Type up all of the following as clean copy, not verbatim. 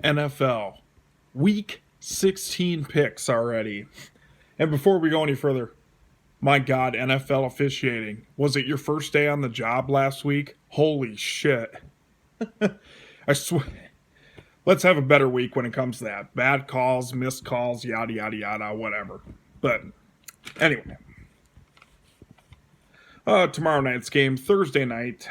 NFL. Week 16 picks already. And before we go any further, my God, NFL officiating. Was it your first day on the job last week? Holy shit. I swear. Let's have a better week when it comes to that. Bad calls, missed calls, yada, yada, yada, whatever. But anyway. Tomorrow night's game, Thursday night.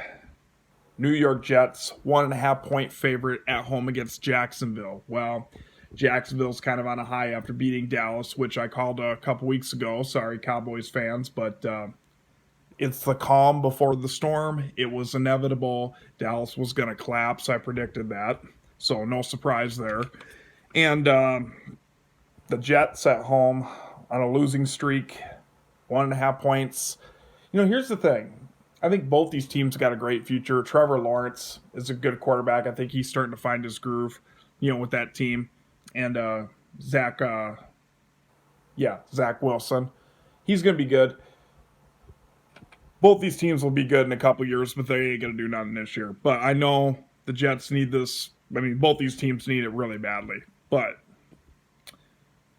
New York Jets, 1.5 point favorite at home against Jacksonville. Well, Jacksonville's kind of on a high after beating Dallas, which I called a couple weeks ago. Sorry, Cowboys fans, but it's the calm before the storm. It was inevitable. Dallas was going to collapse. I predicted that, so no surprise there. And the Jets at home on a losing streak, 1.5 points. You know, here's the thing. I think both these teams got a great future. Trevor Lawrence is a good quarterback. I think he's starting to find his groove, with that team. And Zach Wilson. He's going to be good. Both these teams will be good in a couple years, but they ain't going to do nothing this year. But I know the Jets need this. I mean, both these teams need it really badly. But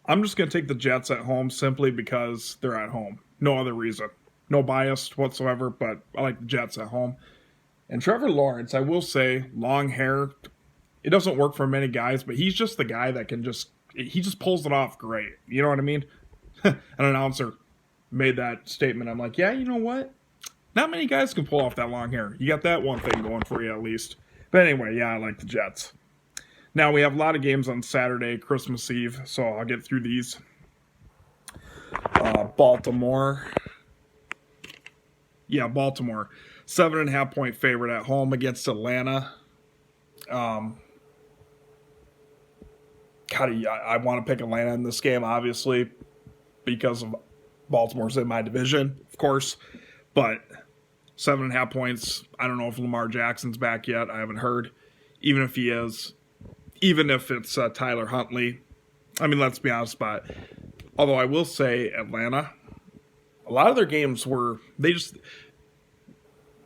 I'm just going to take the Jets at home simply because they're at home. No other reason. No bias whatsoever, but I like the Jets at home. And Trevor Lawrence, I will say, long hair, it doesn't work for many guys, but he's just the guy that he just pulls it off great. You know what I mean? An announcer made that statement. I'm like, yeah, you know what? Not many guys can pull off that long hair. You got that one thing going for you at least. But anyway, yeah, I like the Jets. Now, we have a lot of games on Saturday, Christmas Eve, so I'll get through these. Baltimore. Yeah, Baltimore. 7.5 point favorite at home against Atlanta. I want to pick Atlanta in this game, obviously, because of Baltimore's in my division, of course. But 7.5 points. I don't know if Lamar Jackson's back yet. I haven't heard. Even if he is, even if it's Tyler Huntley. I mean, let's be honest about it. Although I will say Atlanta, a lot of their games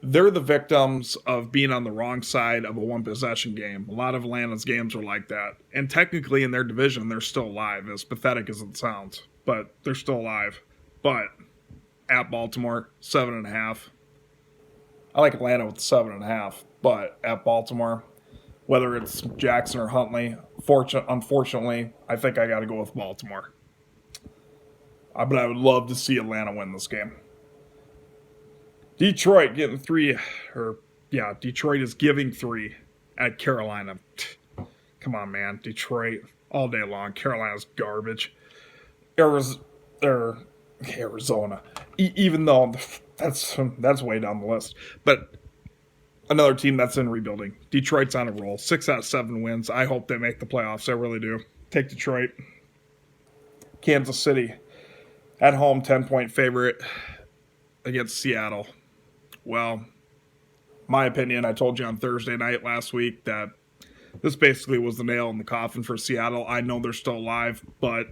they're the victims of being on the wrong side of a one-possession game. A lot of Atlanta's games are like that. And technically in their division, they're still alive, as pathetic as it sounds. But they're still alive. But at Baltimore, 7.5. I like Atlanta with 7.5. But at Baltimore, whether it's Jackson or Huntley, unfortunately, I think I got to go with Baltimore. But I would love to see Atlanta win this game. Detroit getting 3, Detroit is giving 3 at Carolina. Come on, man. Detroit all day long. Carolina's garbage. Arizona. Even though that's way down the list. But another team that's in rebuilding. Detroit's on a roll. 6 out of 7 wins. I hope they make the playoffs. I really do. Take Detroit. Kansas City. At home, 10-point favorite against Seattle. Well, my opinion, I told you on Thursday night last week that this basically was the nail in the coffin for Seattle. I know they're still alive, but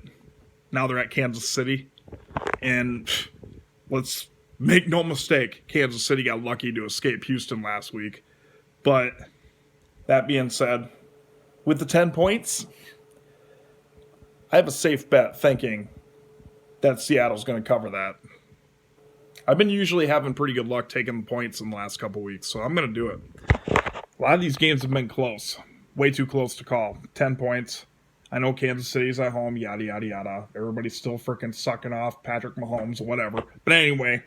now they're at Kansas City. And let's make no mistake, Kansas City got lucky to escape Houston last week. But that being said, with the 10 points, I have a safe bet thinking that Seattle's going to cover that. I've been usually having pretty good luck taking the points in the last couple weeks, so I'm going to do it. A lot of these games have been close. Way too close to call. 10 points. I know Kansas City's at home, yada, yada, yada. Everybody's still freaking sucking off Patrick Mahomes, whatever. But anyway,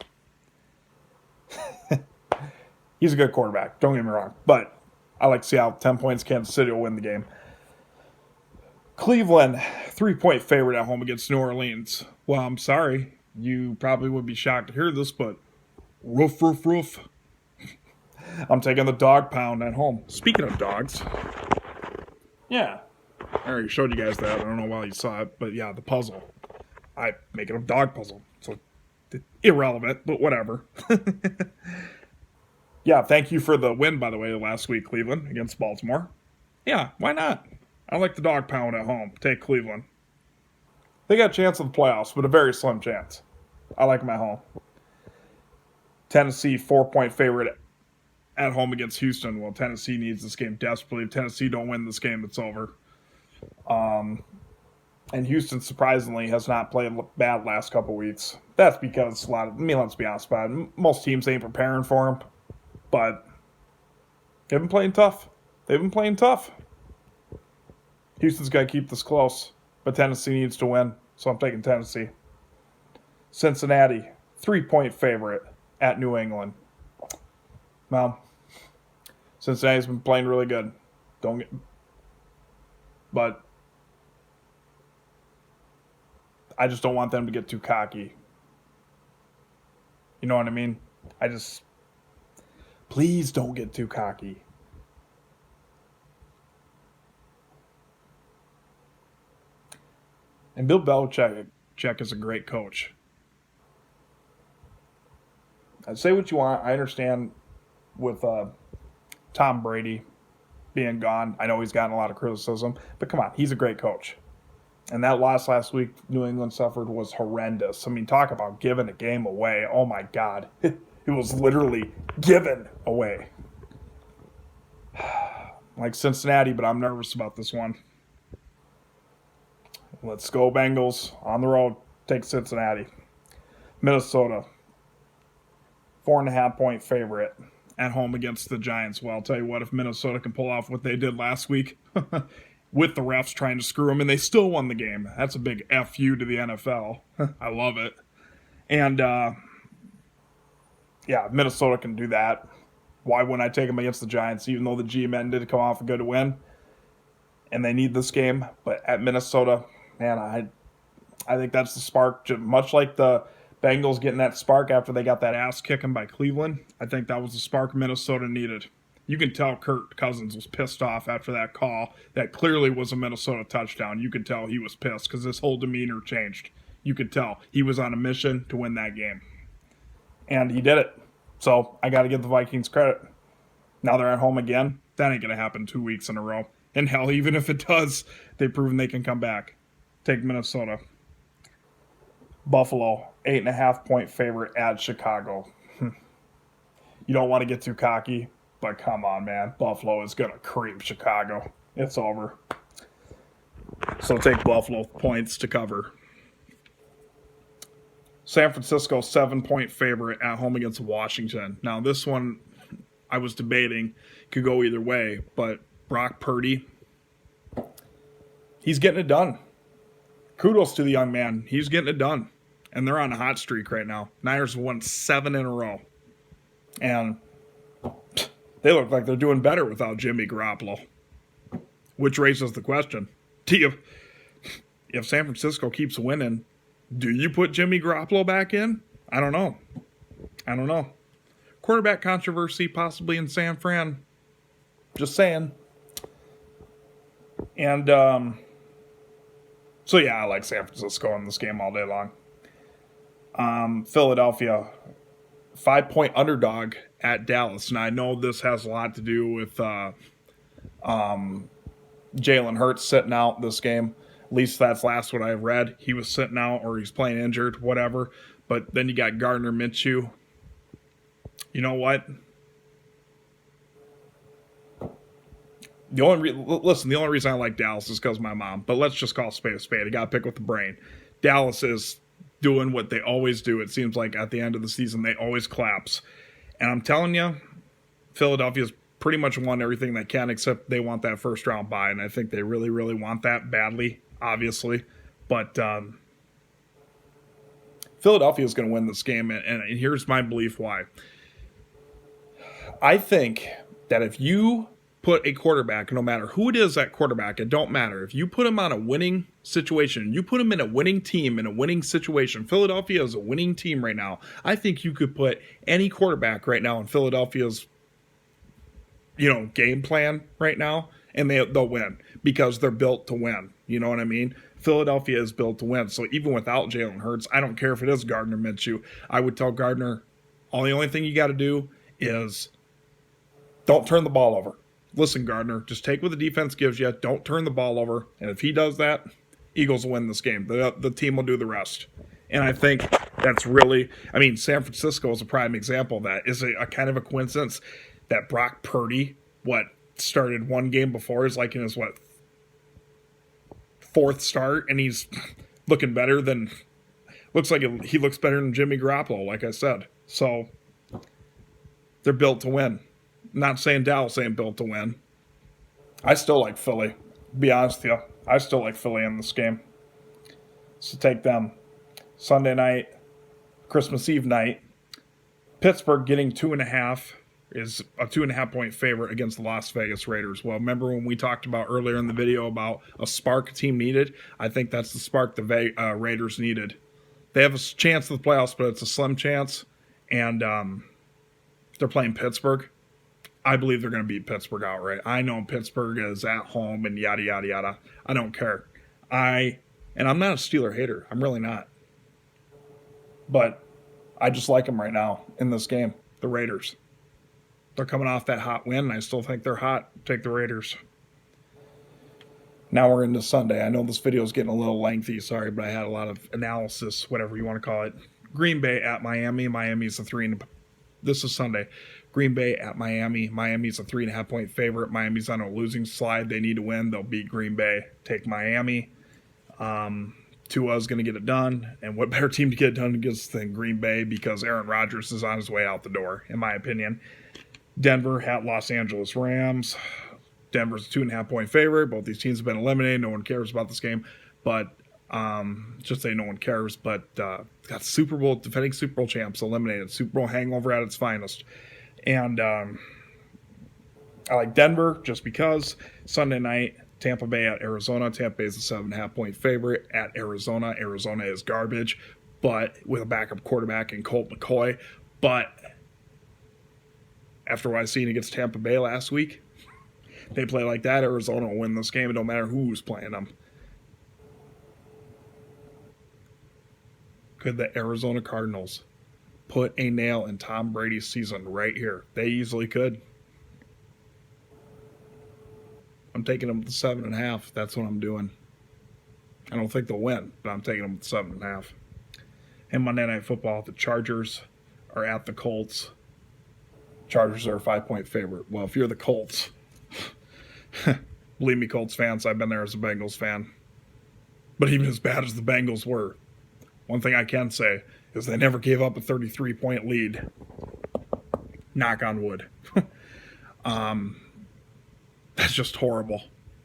he's a good quarterback. Don't get me wrong. But I like Seattle. 10 points. Kansas City will win the game. Cleveland, 3-point favorite at home against New Orleans. Well, I'm sorry. You probably would be shocked to hear this, but roof. I'm taking the dog pound at home. Speaking of dogs, yeah, I already showed you guys that. I don't know why you saw it, but yeah, the puzzle. I make it a dog puzzle. So irrelevant, but whatever. Yeah, thank you for the win, by the way, last week, Cleveland, against Baltimore. Yeah, why not? I like the dog pound at home. Take Cleveland. They got a chance of the playoffs, but a very slim chance. I like them at home. Tennessee, 4-point favorite at home against Houston. Well, Tennessee needs this game desperately. If Tennessee don't win this game, it's over. And Houston, surprisingly, has not played bad last couple weeks. That's because let's be honest about it, most teams ain't preparing for him. But they've been playing tough. Houston's got to keep this close, but Tennessee needs to win, so I'm taking Tennessee. Cincinnati, 3-point favorite at New England. Well, Cincinnati's been playing really good. But I just don't want them to get too cocky. You know what I mean? Please don't get too cocky. And Bill Belichick is a great coach. I'd say what you want. I understand with Tom Brady being gone. I know he's gotten a lot of criticism, but come on, he's a great coach. And that loss last week New England suffered was horrendous. I mean, talk about giving a game away. Oh, my God. It was literally given away. Like Cincinnati, but I'm nervous about this one. Let's go Bengals on the road. Take Cincinnati. Minnesota, 4.5-point favorite at home against the Giants. Well, I'll tell you what, if Minnesota can pull off what they did last week with the refs trying to screw them, and they still won the game. That's a big FU to the NFL. I love it. And, Minnesota can do that. Why wouldn't I take them against the Giants, even though the G-men did come off a good win? And they need this game. But at Minnesota, man, I think that's the spark. Much like the Bengals getting that spark after they got that ass kicking by Cleveland, I think that was the spark Minnesota needed. You can tell Kirk Cousins was pissed off after that call. That clearly was a Minnesota touchdown. You could tell he was pissed because his whole demeanor changed. You could tell he was on a mission to win that game. And he did it. So I got to give the Vikings credit. Now they're at home again. That ain't going to happen 2 weeks in a row. And hell, even if it does, they've proven they can come back. Take Minnesota. Buffalo, 8.5-point favorite at Chicago. You don't want to get too cocky, but come on, man. Buffalo is going to cream Chicago. It's over. So take Buffalo points to cover. San Francisco, 7-point favorite at home against Washington. Now, this one I was debating could go either way, but Brock Purdy, he's getting it done. Kudos to the young man. He's getting it done. And they're on a hot streak right now. Niners have won 7 in a row. And they look like they're doing better without Jimmy Garoppolo. Which raises the question, if San Francisco keeps winning, do you put Jimmy Garoppolo back in? I don't know. Quarterback controversy possibly in San Fran. Just saying. And, I like San Francisco in this game all day long. Philadelphia, 5-point underdog at Dallas. Now, I know this has a lot to do with Jalen Hurts sitting out this game. At least that's last what I read. He was sitting out or he's playing injured, whatever. But then you got Gardner Minshew. You know what? The only reason I like Dallas is because of my mom. But let's just call a spade a spade. I got to pick with the brain. Dallas is doing what they always do. It seems like at the end of the season, they always collapse. And I'm telling you, Philadelphia's pretty much won everything they can, except they want that first round bye. And I think they really, really want that badly, obviously. But Philadelphia is going to win this game. And here's my belief why. I think that if you put a quarterback, no matter who it is at quarterback, it don't matter. If you put him on a winning situation, you put him in a winning team, in a winning situation, Philadelphia is a winning team right now. I think you could put any quarterback right now in Philadelphia's, game plan right now, and they'll win because they're built to win. You know what I mean? Philadelphia is built to win. So even without Jalen Hurts, I don't care if it is Gardner Minshew. I would tell Gardner, the only thing you got to do is don't turn the ball over. Listen, Gardner, just take what the defense gives you. Don't turn the ball over. And if he does that, Eagles will win this game. The team will do the rest. And I think that's really, San Francisco is a prime example of that. Is a kind of a coincidence that Brock Purdy, started one game before, is like in his, fourth start, and he's looking better than he looks better than Jimmy Garoppolo, like I said. So they're built to win. Not saying Dallas ain't built to win. I still like Philly. To be honest with you, I still like Philly in this game. So take them. Sunday night, Christmas Eve night. Pittsburgh getting 2.5 is a 2.5 point favorite against the Las Vegas Raiders. Well, remember when we talked about earlier in the video about a spark a team needed? I think that's the spark the Raiders needed. They have a chance of the playoffs, but it's a slim chance. And they're playing Pittsburgh. I believe they're going to beat Pittsburgh outright. I know Pittsburgh is at home and yada, yada, yada. I don't care. And I'm not a Steeler hater. I'm really not. But I just like them right now in this game, the Raiders. They're coming off that hot win, and I still think they're hot. Take the Raiders. Now we're into Sunday. I know this video is getting a little lengthy. Sorry, but I had a lot of analysis, whatever you want to call it. Green Bay at Miami. Miami's a 3. This is Sunday. Green Bay at Miami. Miami's a 3.5 point favorite. Miami's on a losing slide. They need to win. They'll beat Green Bay. Take Miami. Tua's going to get it done. And what better team to get it done than Green Bay, because Aaron Rodgers is on his way out the door, in my opinion. Denver at Los Angeles Rams. Denver's a 2.5 point favorite. Both these teams have been eliminated. No one cares about this game. But just say no one cares. But got defending Super Bowl champs eliminated. Super Bowl hangover at its finest. And I like Denver just because. Sunday night, Tampa Bay at Arizona. Tampa Bay is a 7.5 point favorite at Arizona. Arizona is garbage, but with a backup quarterback in Colt McCoy. But after what I seen against Tampa Bay last week, they play like that, Arizona will win this game. It don't matter who's playing them. Could the Arizona Cardinals put a nail in Tom Brady's season right here? They easily could. I'm taking them with the 7.5. That's what I'm doing. I don't think they'll win, but I'm taking them with the 7.5. And Monday Night Football, the Chargers are at the Colts. Chargers are a 5 point favorite. Well, if you're the Colts, believe me, Colts fans, I've been there as a Bengals fan. But even as bad as the Bengals were, one thing I can say is they never gave up a 33 point lead. Knock on wood. That's just horrible.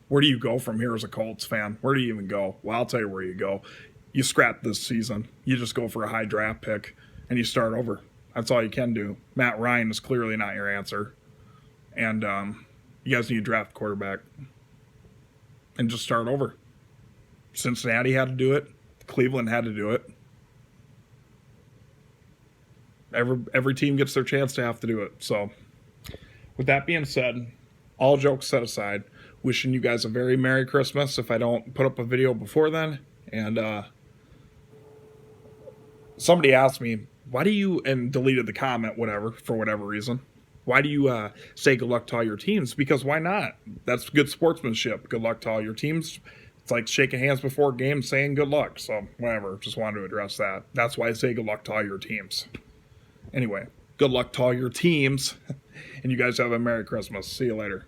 Where do you go from here as a Colts fan? Where do you even go? Well, I'll tell you where you go. You scrap this season. You just go for a high draft pick, and you start over. That's all you can do. Matt Ryan is clearly not your answer. And you guys need to draft a quarterback and just start over. Cincinnati had to do it. Cleveland had to do it. Every team gets their chance to have to do it. So, with that being said, all jokes set aside, wishing you guys a very Merry Christmas if I don't put up a video before then. And somebody asked me, why do you, and deleted the comment, for whatever reason, why do you say good luck to all your teams? Because why not? That's good sportsmanship. Good luck to all your teams. It's like shaking hands before a game saying good luck. So whatever, just wanted to address that. That's why I say good luck to all your teams. Anyway, good luck to all your teams. And you guys have a Merry Christmas. See you later.